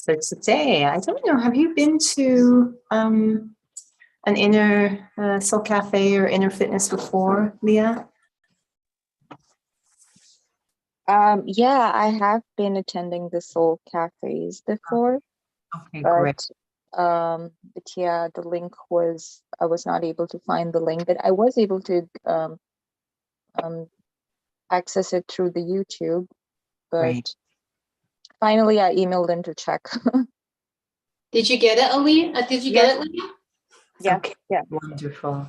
So today, I don't know, have you been to an inner soul cafe or inner fitness before, Leah? Yeah, I have been attending the soul cafes before, Okay, great. but yeah, I was not able to find the link, but I was able to um access it through the YouTube, but Great. finally I emailed in to check. Did you get it, Ali? Did you get it, Leah? Yeah, Okay, yeah. wonderful.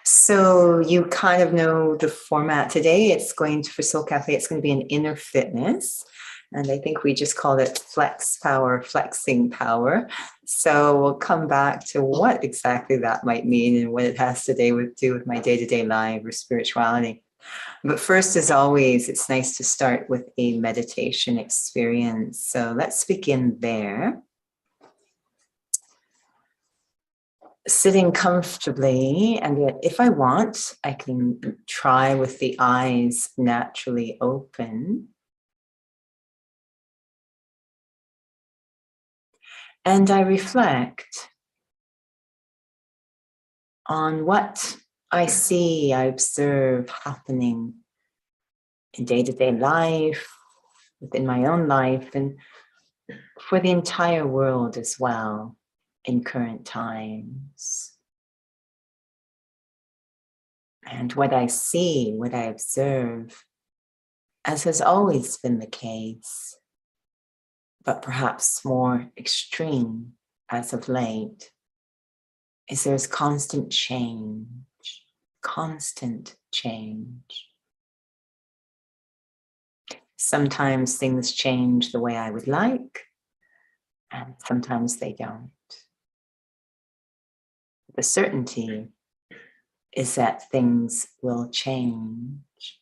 So you kind of know the format today. It's going to, for Soul Cafe, it's going to be an inner fitness. And I think we just called it flex power, flexing power. So we'll come back to what exactly that might mean and what it has to do with my day-to-day life or spirituality. But first, as always, it's nice to start with a meditation experience. So let's begin there. Sitting comfortably, and yet if I want, I can try with the eyes naturally open. And I reflect on what I see, I observe happening in day-to-day life, within my own life, and for the entire world as well in current times. And what I see, what I observe, as has always been the case, but perhaps more extreme as of late, is there's constant change, constant change. Sometimes things change the way I would like, and sometimes they don't. The certainty is that things will change.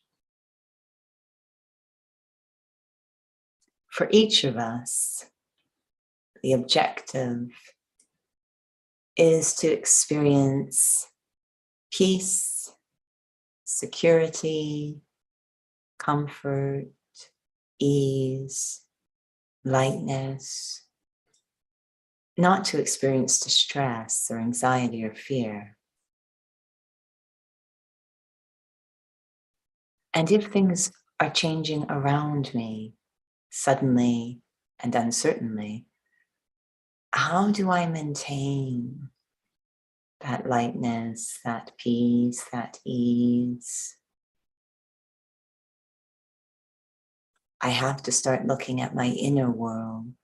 For each of us, the objective is to experience peace, security, comfort, ease, lightness, not to experience distress or anxiety or fear. And if things are changing around me suddenly and uncertainly, how do I maintain that lightness, that peace, that ease? I have to start looking at my inner world,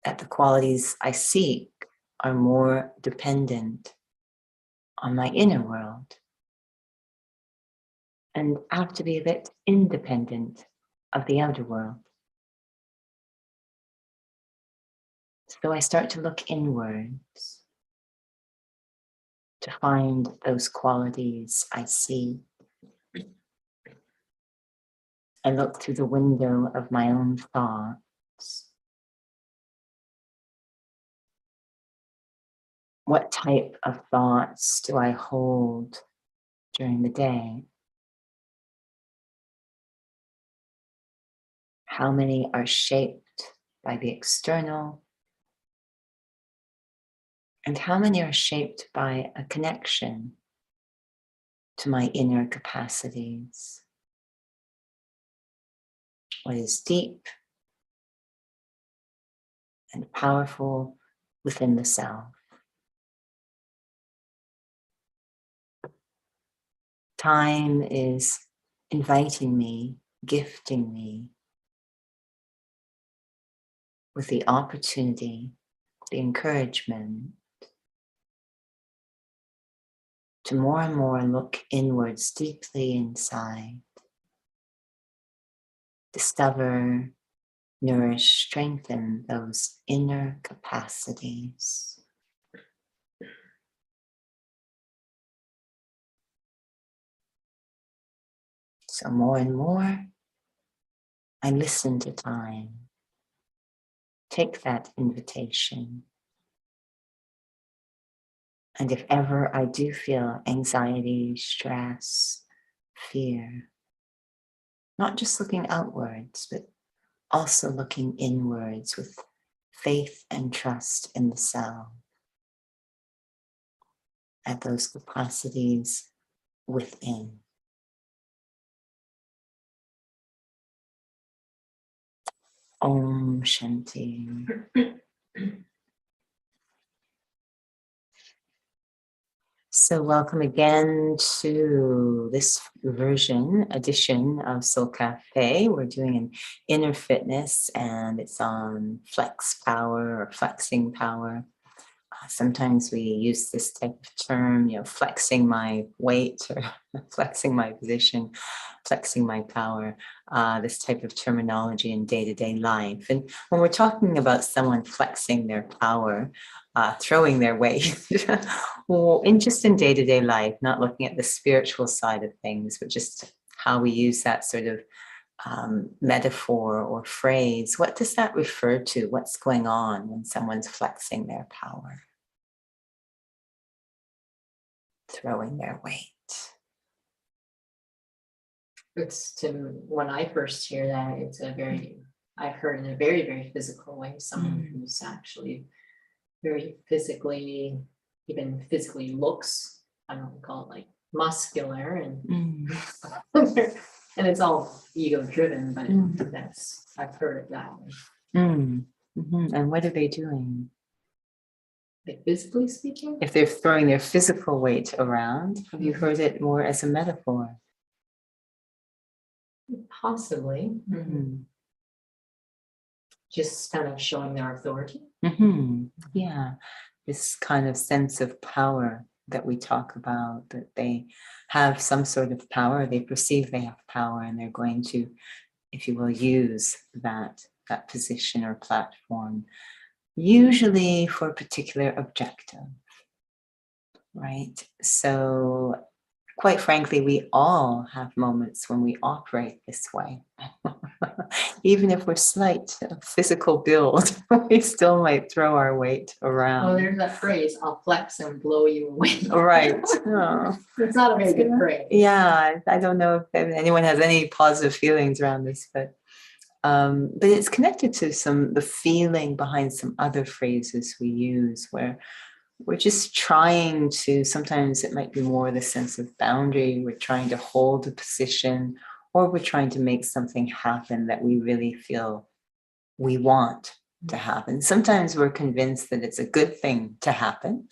that the qualities I seek are more dependent on my inner world and have to be a bit independent of the outer world. So I start to look inwards to find those qualities I see. I look through the window of my own thoughts. What type of thoughts do I hold during the day? How many are shaped by the external? And how many are shaped by a connection to my inner capacities? What is deep and powerful within the self? Time is inviting me, gifting me with the opportunity, the encouragement to more and more look inwards, deeply inside, discover, nourish, strengthen those inner capacities. So more and more, I listen to time. Take that invitation. And if ever I do feel anxiety, stress, fear, not just looking outwards, but also looking inwards with faith and trust in the self, at those capacities within. Om Shanti. So welcome again to this edition of Soul Cafe. We're doing an inner fitness and it's on flex power or flexing power. Sometimes we use this type of term, flexing my weight or flexing my position, flexing my power, this type of terminology in day-to-day life. And when we're talking about someone flexing their power, throwing their weight, well, just in day-to-day life, not looking at the spiritual side of things, but just how we use that sort of metaphor or phrase. What does that refer to? What's going on when someone's flexing their power? Throwing their weight. It's when I first hear that, I've heard in a very, very physical way, someone who's actually very physically, even physically looks, I don't know, call it like muscular and and it's all ego driven, but I've heard it that way. And what are they doing? Like physically speaking? If they're throwing their physical weight around, have you heard it more as a metaphor? Possibly. Just kind of showing their authority. Yeah, this kind of sense of power that we talk about, that they have some sort of power, they perceive they have power, and they're going to, if you will, use that position or platform, usually for a particular objective, right? So quite frankly, we all have moments when we operate this way. Even if we're slight physical build, we still might throw our weight around. Well, there's that phrase, I'll flex and blow you away. Right. Oh. It's not a very good phrase. Yeah, I don't know if anyone has any positive feelings around this, but it's connected to the feeling behind some other phrases we use where we're just trying to, sometimes it might be more the sense of boundary, we're trying to hold a position, or we're trying to make something happen that we really feel we want to happen. Sometimes we're convinced that it's a good thing to happen.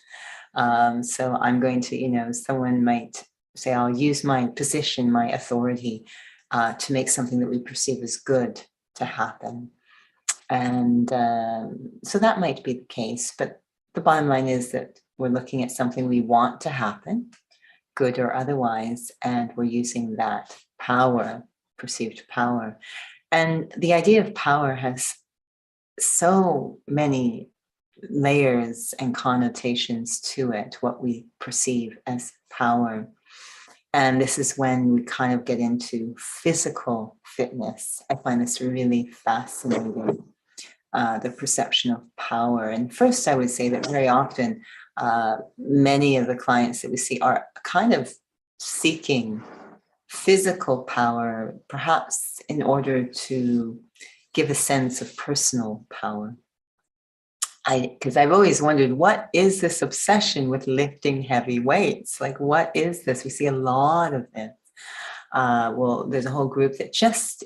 So I'm going to, someone might say, I'll use my position, my authority to make something that we perceive as good to happen. And so that might be the case, but the bottom line is that we're looking at something we want to happen, good or otherwise, and we're using that power, perceived power. And the idea of power has so many layers and connotations to it, what we perceive as power. And this is when we kind of get into physical fitness. I find this really fascinating. The perception of power. And first, I would say that very often, many of the clients that we see are kind of seeking physical power, perhaps in order to give a sense of personal power. Because I've always wondered, what is this obsession with lifting heavy weights? Like, what is this? We see a lot of this. There's a whole group that just,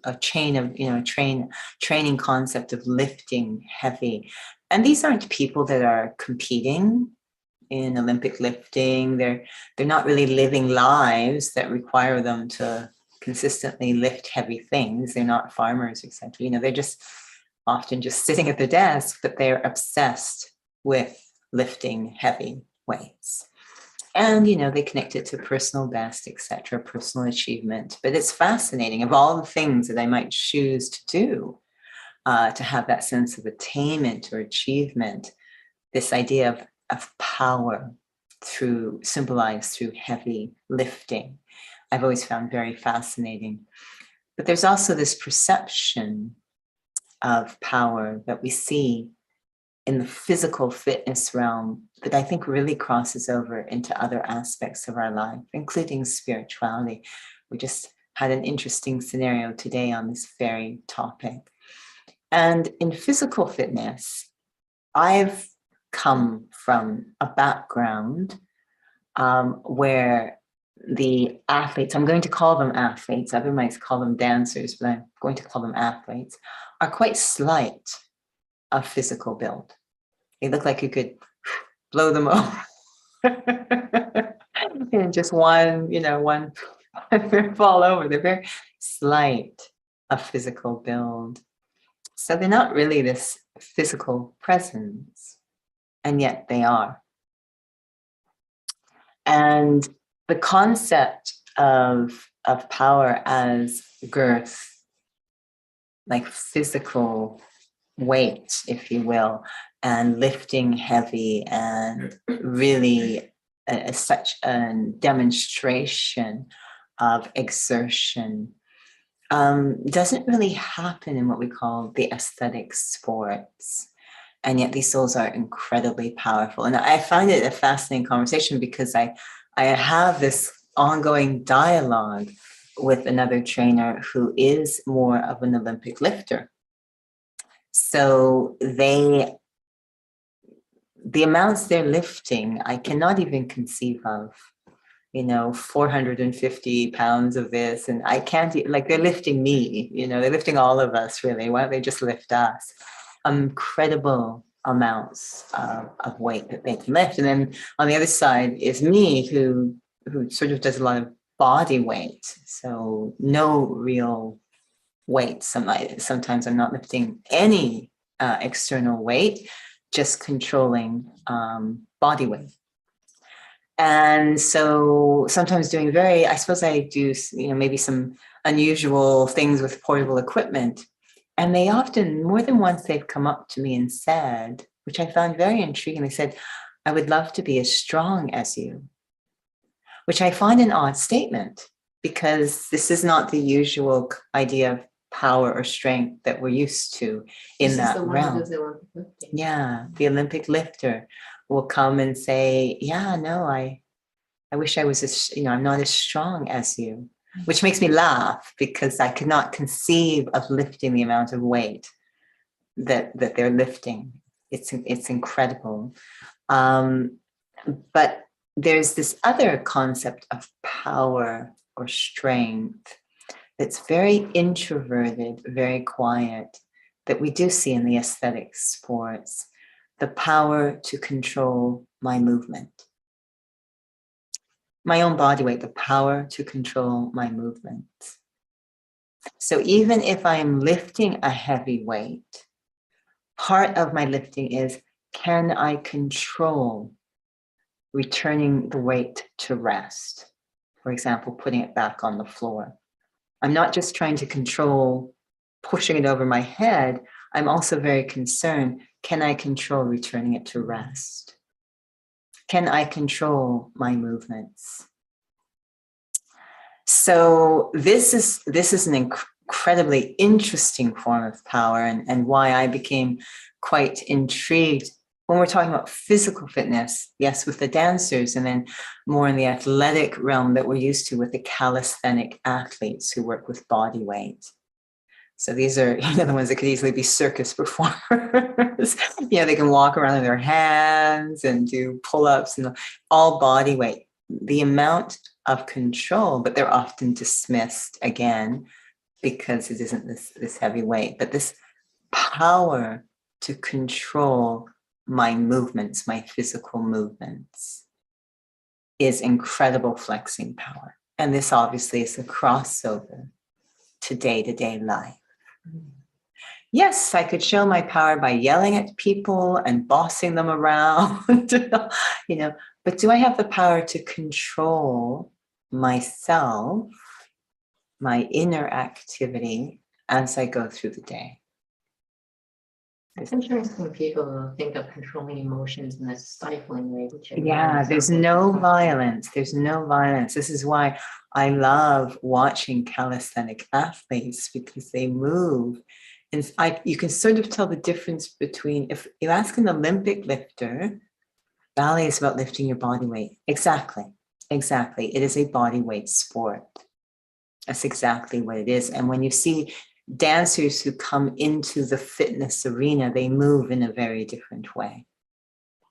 a chain of, training concept of lifting heavy. And these aren't people that are competing in Olympic lifting. They're not really living lives that require them to consistently lift heavy things. They're not farmers, etc. They're just often just sitting at the desk, but they're obsessed with lifting heavy weights. And, they connect it to personal best, etc., personal achievement. But it's fascinating, of all the things that I might choose to do, to have that sense of attainment or achievement, this idea of power symbolized through heavy lifting, I've always found very fascinating. But there's also this perception of power that we see in the physical fitness realm that I think really crosses over into other aspects of our life, including spirituality. We just had an interesting scenario today on this very topic. And in physical fitness, I've come from a background where the athletes, I'm going to call them athletes, others might call them dancers, but I'm going to call them athletes, are quite slight of physical build. They look like you could blow them over. And just one fall over. They're very slight of physical build. So they're not really this physical presence, and yet they are. And the concept of power as girth, like physical weight, if you will, and lifting heavy, and really such a demonstration of exertion, doesn't really happen in what we call the aesthetic sports. And yet these souls are incredibly powerful. And I find it a fascinating conversation because I have this ongoing dialogue with another trainer who is more of an Olympic lifter. So the amounts they're lifting, I cannot even conceive of. 450 pounds of this, and I can't, like, they're lifting me, they're lifting all of us, really. Why don't they just lift us? Incredible amounts of weight that they can lift. And then on the other side is me, who sort of does a lot of body weight, so no real weight. Sometimes I'm not lifting any external weight, just controlling body weight. And so sometimes doing I suppose I do, maybe some unusual things with portable equipment. And they often, more than once, they've come up to me and said, which I found very intriguing, they said, "I would love to be as strong as you," which I find an odd statement, because this is not the usual idea of power or strength that we're used to in that realm. Yeah, the Olympic lifter will come and say, "Yeah, no, I wish I was I'm not as strong as you," which makes me laugh, because I could not conceive of lifting the amount of weight that they're lifting. It's incredible. But there's this other concept of power or strength that's very introverted, very quiet, that we do see in the aesthetic sports. The power to control my movement, my own body weight, the power to control my movement. So even if I am lifting a heavy weight, part of my lifting is, can I control returning the weight to rest? For example, putting it back on the floor. I'm not just trying to control pushing it over my head. I'm also very concerned, can I control returning it to rest? Can I control my movements? So this is an incredibly interesting form of power, and why I became quite intrigued when we're talking about physical fitness, yes, with the dancers, and then more in the athletic realm that we're used to with the calisthenic athletes who work with body weight. So these are the ones that could easily be circus performers. They can walk around on their hands and do pull-ups and all body weight. The amount of control, but they're often dismissed again because it isn't this heavy weight. But this power to control my movements, my physical movements, is incredible flexing power. And this obviously is a crossover to day-to-day life. Yes, I could show my power by yelling at people and bossing them around, but do I have the power to control myself, my inner activity, as I go through the day? It's interesting when people think of controlling emotions in a stifling way. There's no violence. There's no violence. This is why I love watching calisthenic athletes, because they move. And you can sort of tell the difference between, if you ask an Olympic lifter, ballet is about lifting your body weight. Exactly. It is a body weight sport. That's exactly what it is. And when you see dancers who come into the fitness arena, they move in a very different way.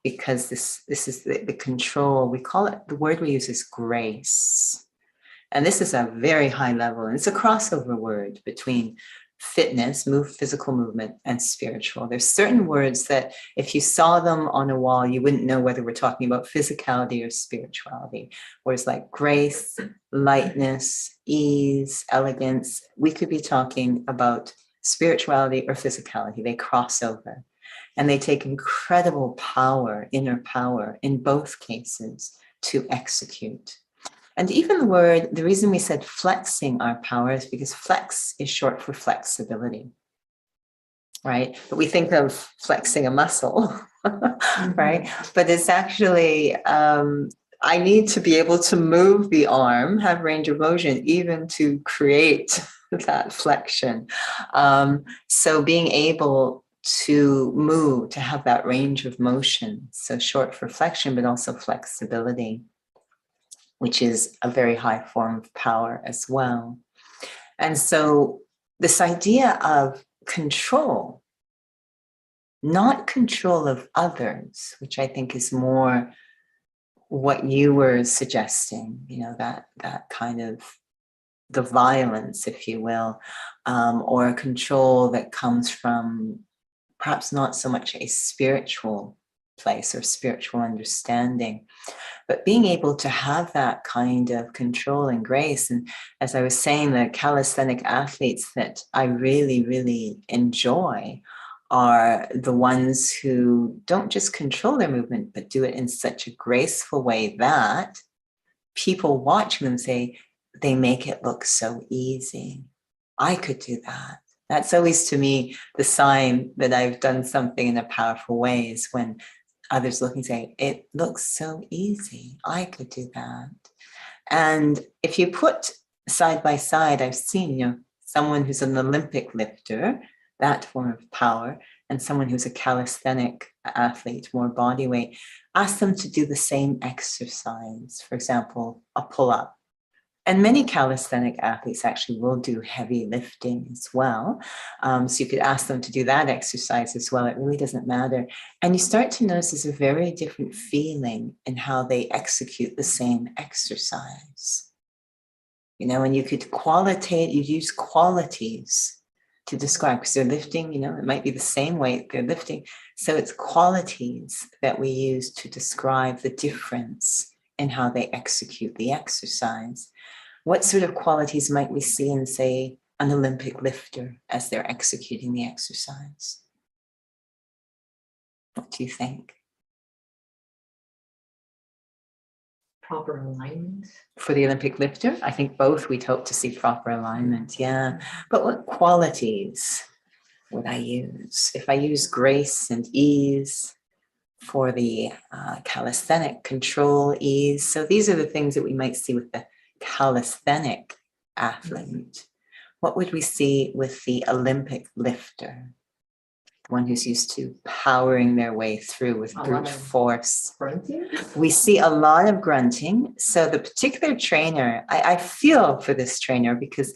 Because this is the control, we call it, the word we use is grace. And this is a very high level, and it's a crossover word between fitness, physical movement, and spiritual. There's certain words that if you saw them on a wall, you wouldn't know whether we're talking about physicality or spirituality. Words like grace, lightness, ease, elegance. We could be talking about spirituality or physicality. They cross over. And they take incredible power, inner power, in both cases to execute. And even the reason we said flexing our power is because flex is short for flexibility, right? But we think of flexing a muscle, right? But it's actually, I need to be able to move the arm, have range of motion, even to create that flexion. So being able to move, to have that range of motion, so short for flexion, but also flexibility, which is a very high form of power as well. And so this idea of control, not control of others, which I think is more what you were suggesting, you know, that kind of the violence, if you will, or a control that comes from perhaps not so much a spiritual place or spiritual understanding, but being able to have that kind of control and grace. And as I was saying, the calisthenic athletes that I really, really enjoy are the ones who don't just control their movement, but do it in such a graceful way that people watching them say, they make it look so easy. I could do that. That's always, to me, the sign that I've done something in a powerful way, is when others look and say, it looks so easy. I could do that. And if you put side by side, I've seen, you know, someone who's an Olympic lifter, that form of power, and someone who's a calisthenic athlete, more body weight, ask them to do the same exercise. For example, a pull-up. And many calisthenic athletes actually will do heavy lifting as well. So you could ask them to do that exercise as well. It really doesn't matter. And you start to notice there's a very different feeling in how they execute the same exercise. You know, and you could you use qualities to describe, because they're lifting, you know, it might be the same weight they're lifting. So it's qualities that we use to describe the difference in how they execute the exercise. What sort of qualities might we see in, say, an Olympic lifter as they're executing the exercise? What do you think? Proper alignment. For the Olympic lifter, I think both we'd hope to see proper alignment, yeah. But what qualities would I use? If I use grace and ease for the calisthenic, control, ease. So these are the things that we might see with the calisthenic athlete. What would we see with the Olympic lifter? The one who's used to powering their way through with brute force. Grunting? We see a lot of grunting. So the particular trainer, I feel for this trainer, because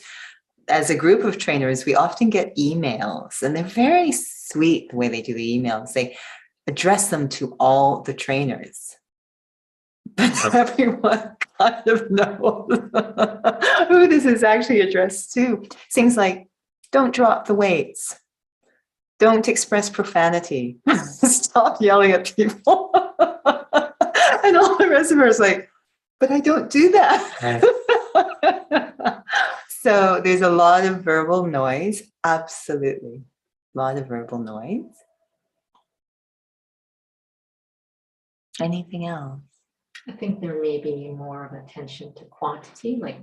as a group of trainers, we often get emails, and they're very sweet the way they do the emails. They address them to all the trainers, but everyone kind of knows who this is actually addressed to. Things like, don't drop the weights, don't express profanity, stop yelling at people. And all the rest of us like, but I don't do that. So there's a lot of verbal noise, absolutely, a lot of verbal noise. Anything else? I think there may be more of attention to quantity, like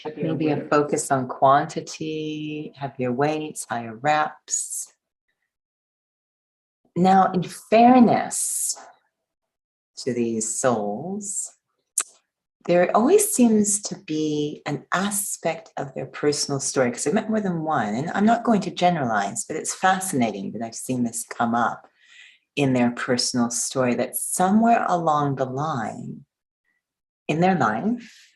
heavier Maybe a weight. focus on quantity, heavier weights, higher reps. Now, in fairness to these souls, there always seems to be an aspect of their personal story, because I've met more than one, and I'm not going to generalize, but it's fascinating that I've seen this come up in their personal story, that somewhere along the line in their life,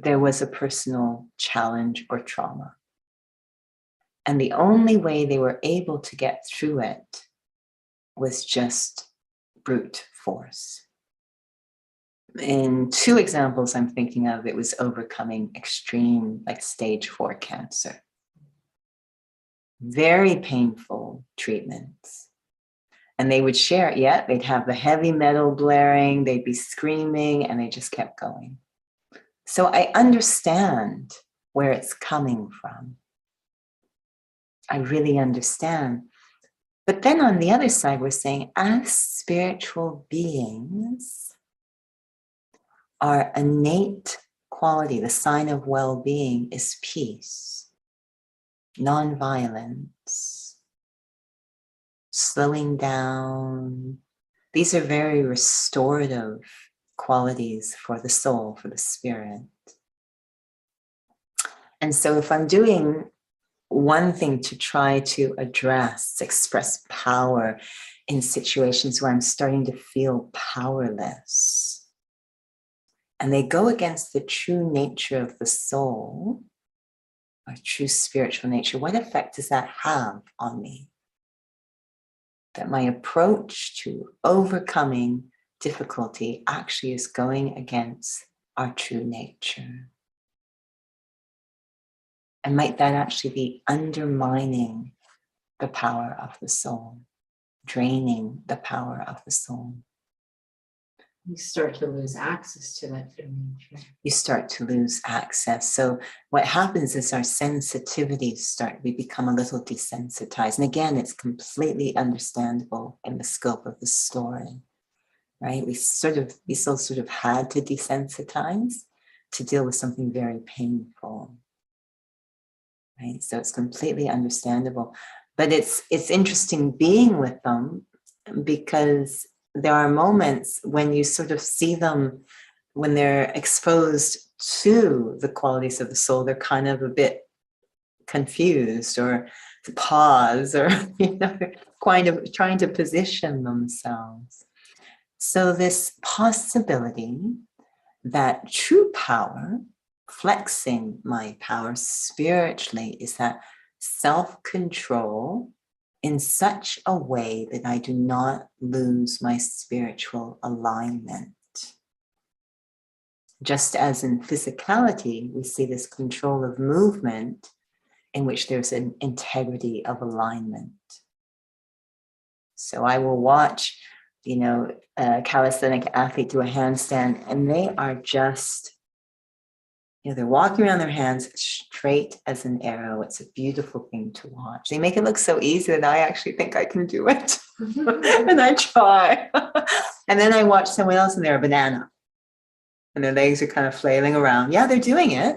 there was a personal challenge or trauma. And the only way they were able to get through it was just brute force. In 2 examples I'm thinking of, it was overcoming extreme, like stage 4 cancer. Very painful treatments. And they would share it, yeah, they'd have the heavy metal blaring, they'd be screaming, and they just kept going. So I understand where it's coming from. I really understand. But then on the other side, we're saying, as spiritual beings, our innate quality, the sign of well-being, is peace, non-violence, slowing down. These are very restorative qualities for the soul, for the spirit. And so if I'm doing one thing to try to address, express power in situations where I'm starting to feel powerless, and they go against the true nature of the soul, or true spiritual nature, what effect does that have on me? That my approach to overcoming difficulty actually is going against our true nature. And might that actually be undermining the power of the soul, draining the power of the soul? You start to lose access to that true nature. You start to lose access. So what happens is our sensitivities we become a little desensitized. And again, it's completely understandable in the scope of the story, right? We still sort of had to desensitize to deal with something very painful, right? So it's completely understandable. But it's interesting being with them, because there are moments when you sort of see them, when they're exposed to the qualities of the soul, they're kind of a bit confused or pause, or they're kind of trying to position themselves. So this possibility that true power, flexing my power spiritually, is that self-control in such a way that I do not lose my spiritual alignment. Just as in physicality, we see this control of movement in which there's an integrity of alignment. So I will watch, a calisthenic athlete do a handstand, and they are just, they're walking around their hands straight as an arrow. It's a beautiful thing to watch. They make it look so easy that I actually think I can do it. And I try. And then I watch someone else and they're a banana. And their legs are kind of flailing around. Yeah, they're doing it.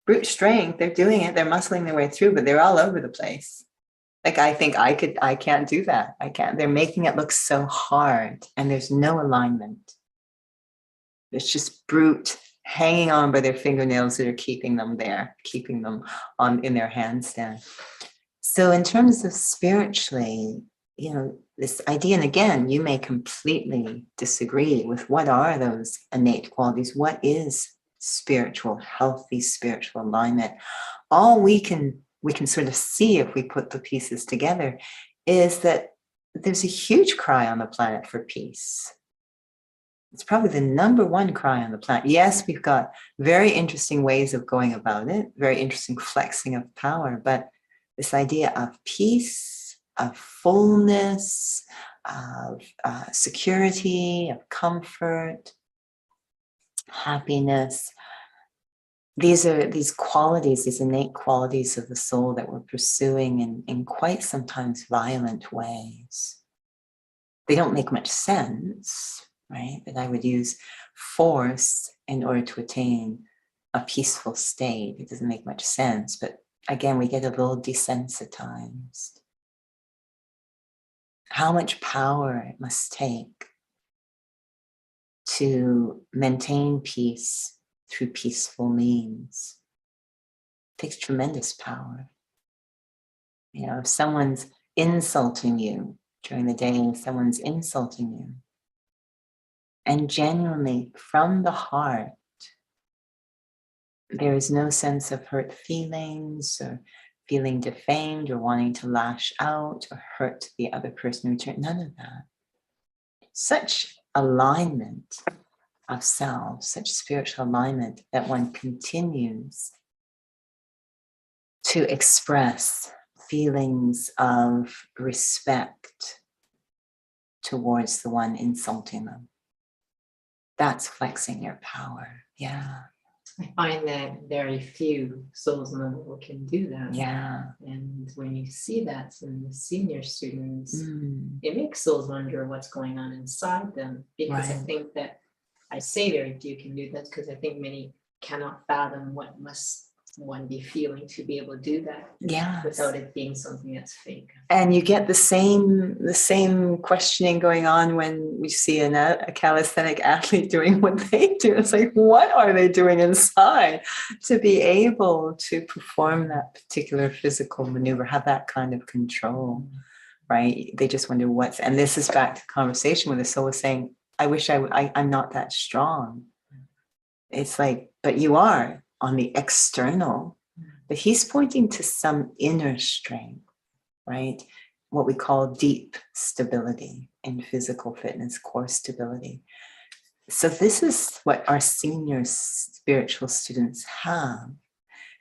Brute strength, they're doing it. They're muscling their way through, but they're all over the place. Like, I think I can't do that. I can't. They're making it look so hard, and there's no alignment. It's just brute hanging on by their fingernails that are keeping them there, keeping them in their handstand. So in terms of spiritually, this idea, and again, you may completely disagree with what are those innate qualities, what is spiritual, healthy spiritual alignment. All we can sort of see if we put the pieces together is that there's a huge cry on the planet for peace. It's probably the number one cry on the planet. Yes, we've got very interesting ways of going about it, very interesting flexing of power, but this idea of peace, of fullness, of security, of comfort, happiness, these are these qualities, these innate qualities of the soul that we're pursuing in quite sometimes violent ways. They don't make much sense, right? But I would use force in order to attain a peaceful state. It doesn't make much sense, but again, we get a little desensitized. How much power it must take to maintain peace through peaceful means. It takes tremendous power. If someone's insulting you during the day, and someone's insulting you, and genuinely from the heart, There is no sense of hurt feelings or feeling defamed or wanting to lash out or hurt the other person in return. None of that. Such alignment of self, such spiritual alignment that one continues to express feelings of respect towards the one insulting them. That's flexing your power. Yeah. I find that very few souls in the world can do that. Yeah. And when you see that in the senior students, Mm. it makes souls wonder what's going on inside them. Because I Right. think that I say very few can do that because I think many cannot fathom what must one be feeling to be able to do that Yes. without it being something that's fake. And you get the same questioning going on when we see a calisthenic athlete doing what they do. It's like, what are they doing inside to be able to perform that particular physical maneuver, have that kind of control, right? They just wonder what's, and this is back to the conversation where the soul was saying, I wish I'm not that strong. It's like, but you are on the external, but he's pointing to some inner strength, right? What we call deep stability in physical fitness, core stability. So this is what our senior spiritual students have,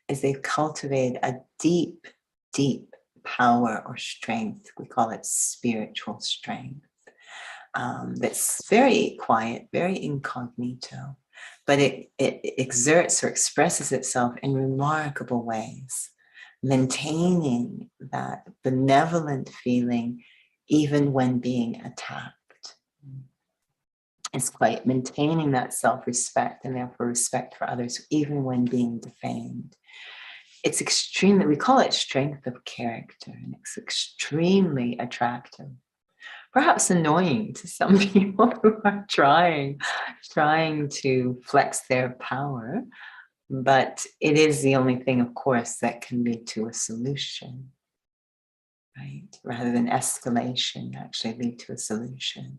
is they've cultivated a deep, deep power or strength. We call it spiritual strength. That's very quiet, very incognito, but it exerts or expresses itself in remarkable ways, maintaining that benevolent feeling even when being attacked. It's quite maintaining that self-respect and therefore respect for others even when being defamed. It's extremely, we call it strength of character, and it's extremely attractive. Perhaps annoying to some people who are trying to flex their power, but it is the only thing, of course, that can lead to a solution, right? Rather than escalation, actually lead to a solution.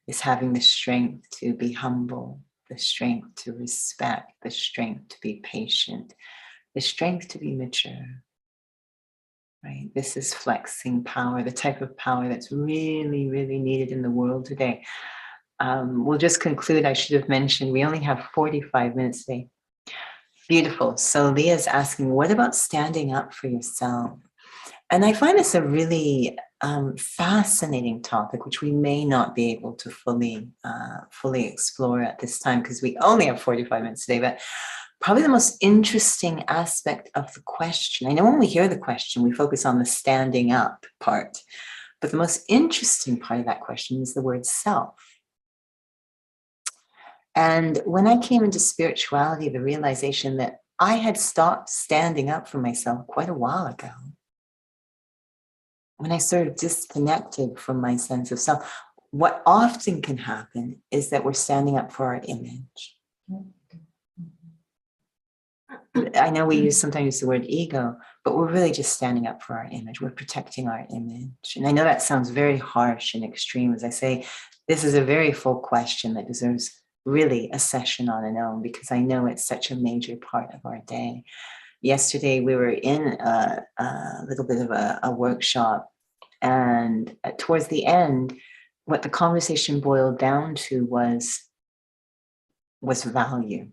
Is having the strength to be humble, the strength to respect, the strength to be patient, the strength to be mature. Right? This is flexing power, the type of power that's really, really needed in the world today. We'll just conclude. I should have mentioned we only have 45 minutes today. Beautiful. So Leah's asking, what about standing up for yourself? And I find this a really fascinating topic, which we may not be able to fully explore at this time because we only have 45 minutes today. But probably the most interesting aspect of the question, I know when we hear the question, we focus on the standing up part, but the most interesting part of that question is the word self. And when I came into spirituality, the realization that I had stopped standing up for myself quite a while ago. When I sort of disconnected from my sense of self, what often can happen is that we're standing up for our image. I know we sometimes use the word ego, but we're really just standing up for our image. We're protecting our image. And I know that sounds very harsh and extreme. As I say, this is a very full question that deserves really a session on its own, because I know it's such a major part of our day. Yesterday, we were in a little bit of a workshop, and towards the end, what the conversation boiled down to was value.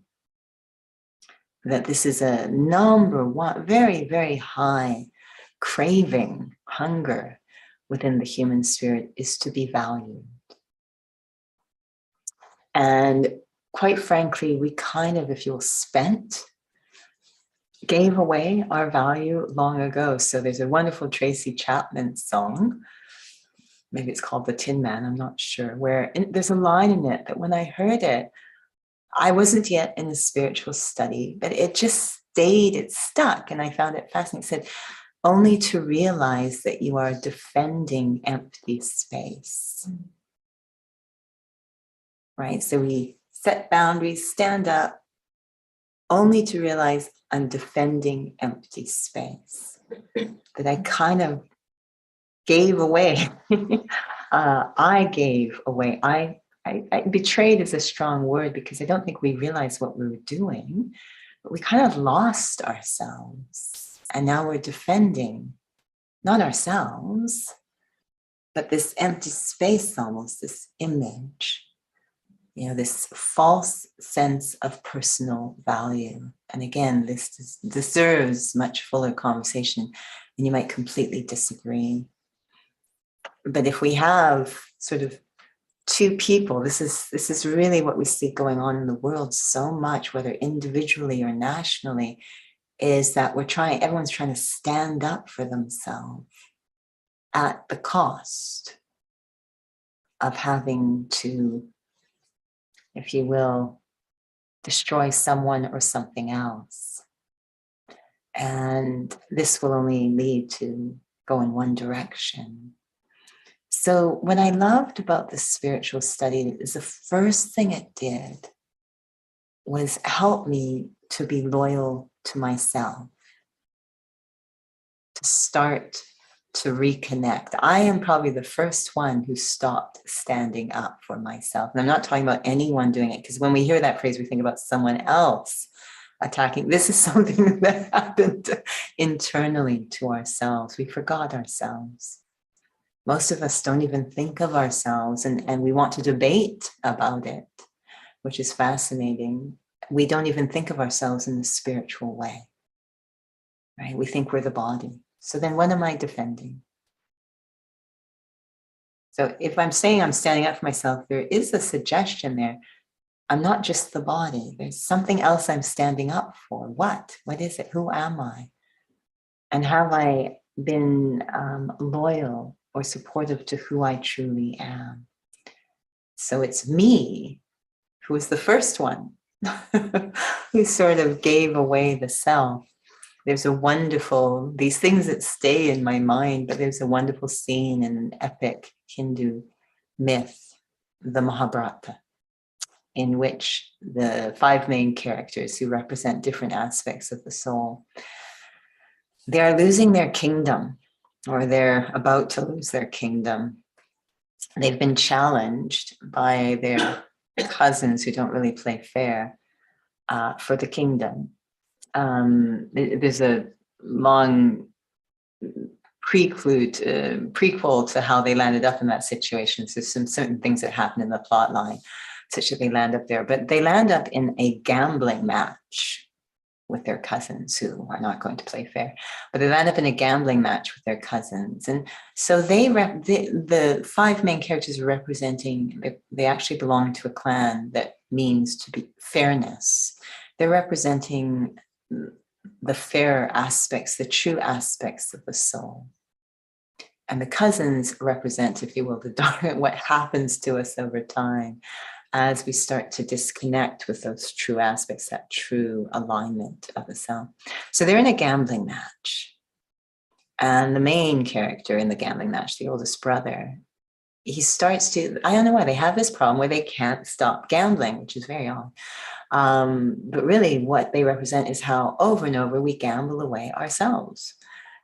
That this is a number one, very, very high craving, hunger within the human spirit is to be valued. And quite frankly, we kind of, if you'll gave away our value long ago. So there's a wonderful Tracy Chapman song, maybe it's called The Tin Man, I'm not sure, where there's a line in it that when I heard it, I wasn't yet in a spiritual study, but it just stayed, it stuck, and I found it fascinating. It said, only to realize that you are defending empty space. Right? So we set boundaries, stand up, only to realize I'm defending empty space. That I kind of gave away. I gave away. I betrayed is a strong word because I don't think we realized what we were doing. but we kind of lost ourselves. And now we're defending not ourselves, but this empty space, almost this image, this false sense of personal value. And again, this deserves much fuller conversation, and you might completely disagree. But if we have sort of two people, this is really what we see going on in the world so much, whether individually or nationally, is that everyone's trying to stand up for themselves at the cost of having to, if you will, destroy someone or something else. And this will only lead to go in one direction. So what I loved about this spiritual study is the first thing it did was help me to be loyal to myself, to start to reconnect. I am probably the first one who stopped standing up for myself. And I'm not talking about anyone doing it, because when we hear that phrase, we think about someone else attacking. This is something that happened internally to ourselves. We forgot ourselves. Most of us don't even think of ourselves, and we want to debate about it, which is fascinating. We don't even think of ourselves in the spiritual way, right? We think we're the body. So then what am I defending? So if I'm saying I'm standing up for myself, there is a suggestion there. I'm not just the body. There's something else I'm standing up for. What? What is it? Who am I? And have I been loyal or supportive to who I truly am? So it's me who was the first one who sort of gave away the self. There's a wonderful, these things that stay in my mind, but there's a wonderful scene in an epic Hindu myth, the Mahabharata, in which the 5 main characters who represent different aspects of the soul, they are losing their kingdom, or they're about to lose their kingdom. They've been challenged by their cousins who don't really play fair for the kingdom. There's a long prequel to how they landed up in that situation. So some certain things that happen in the plot line, such that they land up there. But they land up in a gambling match with their cousins who are not going to play fair. But they land up in a gambling match with their cousins. And so the 5 main characters are representing, they actually belong to a clan that means to be fairness. They're representing the fair aspects, the true aspects of the soul. And the cousins represent, if you will, the dark, what happens to us over time as we start to disconnect with those true aspects, that true alignment of the self. So they're in a gambling match. And the main character in the gambling match, the oldest brother, he starts to, I don't know why, they have this problem where they can't stop gambling, which is very odd. But really what they represent is how over and over we gamble away ourselves.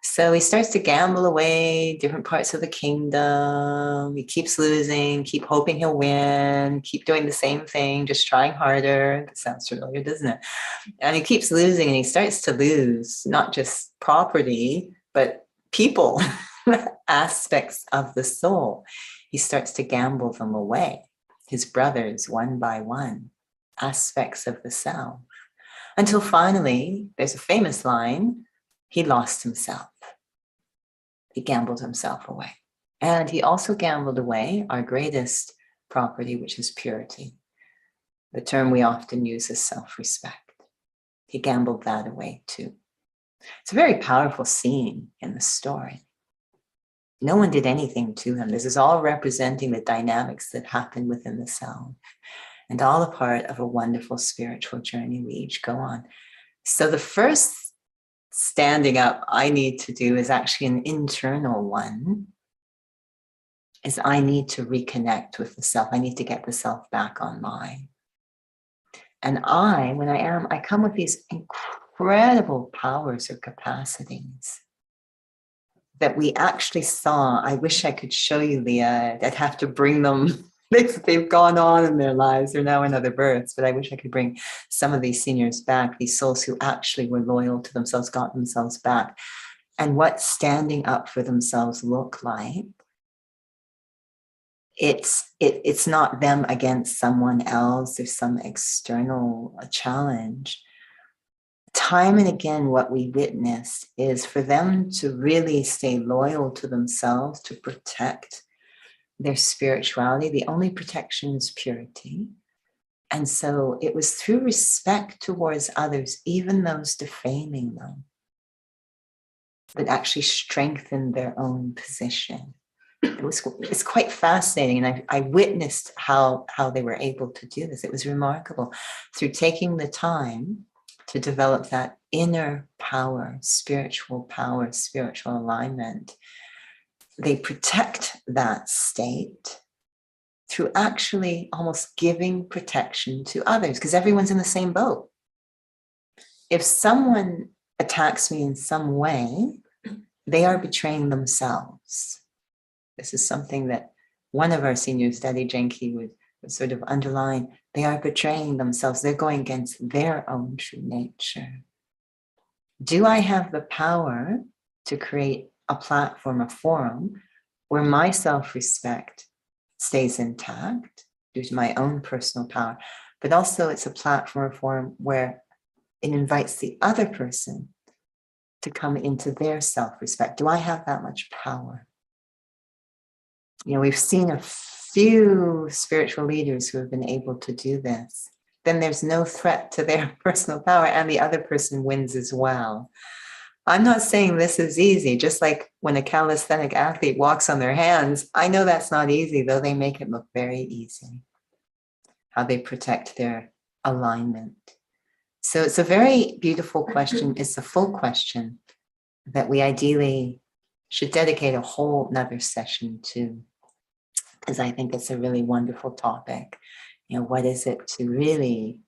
So he starts to gamble away different parts of the kingdom. He keeps losing, keep hoping he'll win, keep doing the same thing, just trying harder. That sounds familiar, doesn't it? And he keeps losing, and he starts to lose not just property, but people, aspects of the soul. He starts to gamble them away, his brothers, one by one, aspects of the self. Until finally, there's a famous line, he lost himself. He gambled himself away. And he also gambled away our greatest property, which is purity. The term we often use is self-respect. He gambled that away too. It's a very powerful scene in the story. No one did anything to him. This is all representing the dynamics that happen within the self, and all a part of a wonderful spiritual journey we each go on. So the first standing up I need to do is actually an internal one, is I need to reconnect with the self. I need to get the self back online. And when I come with these incredible powers or capacities that we actually saw. I wish I could show you, Leah. I'd have to bring them they've gone on in their lives. They're now in other births, but I wish I could bring some of these seniors back, these souls who actually were loyal to themselves, got themselves back. And what standing up for themselves look like. It's not them against someone else. There's some external challenge. Time and again, what we witnessed is for them to really stay loyal to themselves, to protect their spirituality. The only protection is purity. And so it was through respect towards others, even those defaming them, that actually strengthened their own position. It's quite fascinating. And I witnessed how they were able to do this. It was remarkable through taking the time to develop that inner power, spiritual alignment. They protect that state through actually almost giving protection to others, because everyone's in the same boat. If someone attacks me in some way, they are betraying themselves. This is something that one of our seniors, Daddy Genki, would sort of underline. They are betraying themselves. They're going against their own true nature. Do I have the power to create a platform, a forum, where my self-respect stays intact due to my own personal power, but also it's a platform, a forum where it invites the other person to come into their self-respect? Do I have that much power? You know, we've seen a few spiritual leaders who have been able to do this. Then there's no threat to their personal power, and the other person wins as well. I'm not saying this is easy, just like when a calisthenic athlete walks on their hands. I know that's not easy, though they make it look very easy, how they protect their alignment. So it's a very beautiful question. It's a full question that we ideally should dedicate a whole nother session to, because I think it's a really wonderful topic. You know, what is it to really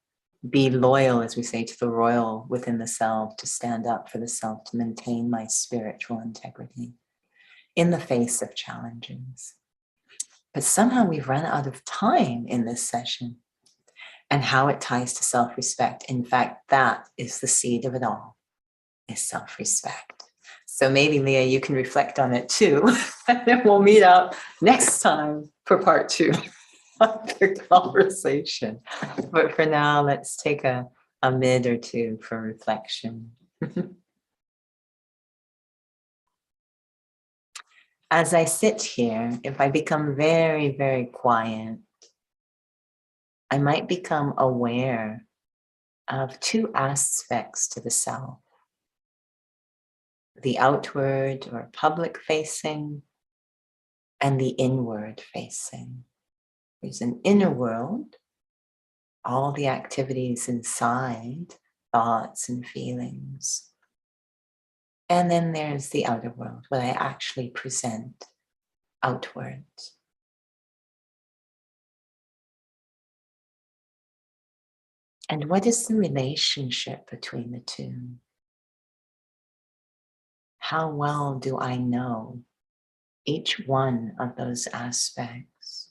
be loyal, as we say, to the royal within the self, to stand up for the self, to maintain my spiritual integrity in the face of challenges. But somehow we've run out of time in this session, and how it ties to self-respect. In fact, that is the seed of it all, is self-respect. So maybe, Leah, you can reflect on it too, and then we'll meet up next time for part 2 of the conversation. But for now, let's take a minute or two for reflection. As I sit here, if I become very, very quiet, I might become aware of 2 aspects to the self: the outward or public facing, and the inward facing. There's an inner world, all the activities inside, thoughts and feelings. And then there's the outer world, what I actually present outwards. And what is the relationship between the 2? How well do I know each one of those aspects?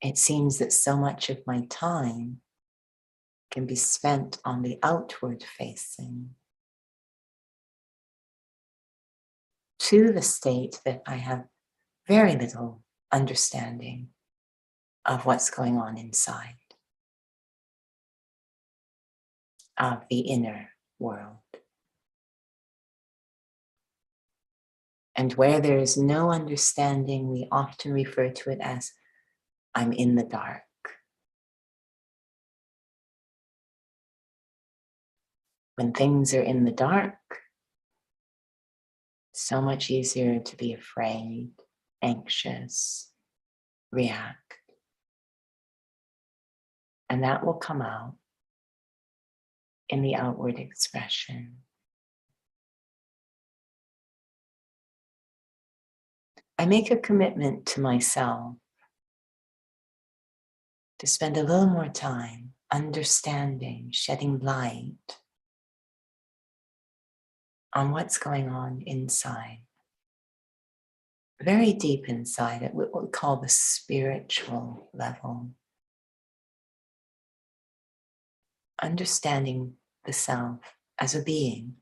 It seems that so much of my time can be spent on the outward facing, to the state that I have very little understanding of what's going on inside of the inner world. And where there is no understanding, we often refer to it as, I'm in the dark. When things are in the dark, so much easier to be afraid, anxious, react. And that will come out in the outward expression. I make a commitment to myself to spend a little more time understanding, shedding light on what's going on inside. very deep inside it, what we call the spiritual level. Understanding the self as a being,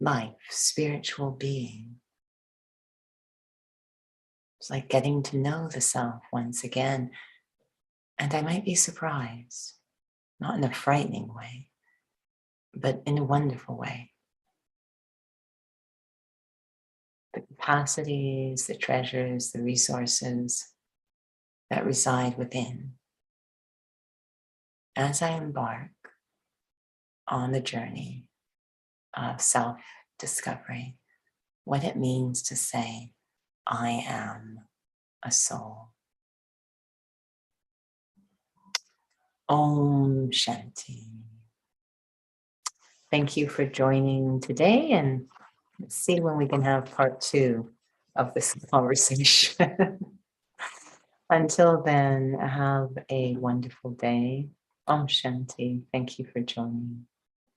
life, spiritual being. It's like getting to know the self once again. And I might be surprised, not in a frightening way, but in a wonderful way. The capacities, the treasures, the resources that reside within. As I embark on the journey of self-discovery, what it means to say, I am a soul. Om Shanti. Thank you for joining today, and let's see when we can have part 2 of this conversation. Until then, have a wonderful day. Om Shanti. Thank you for joining.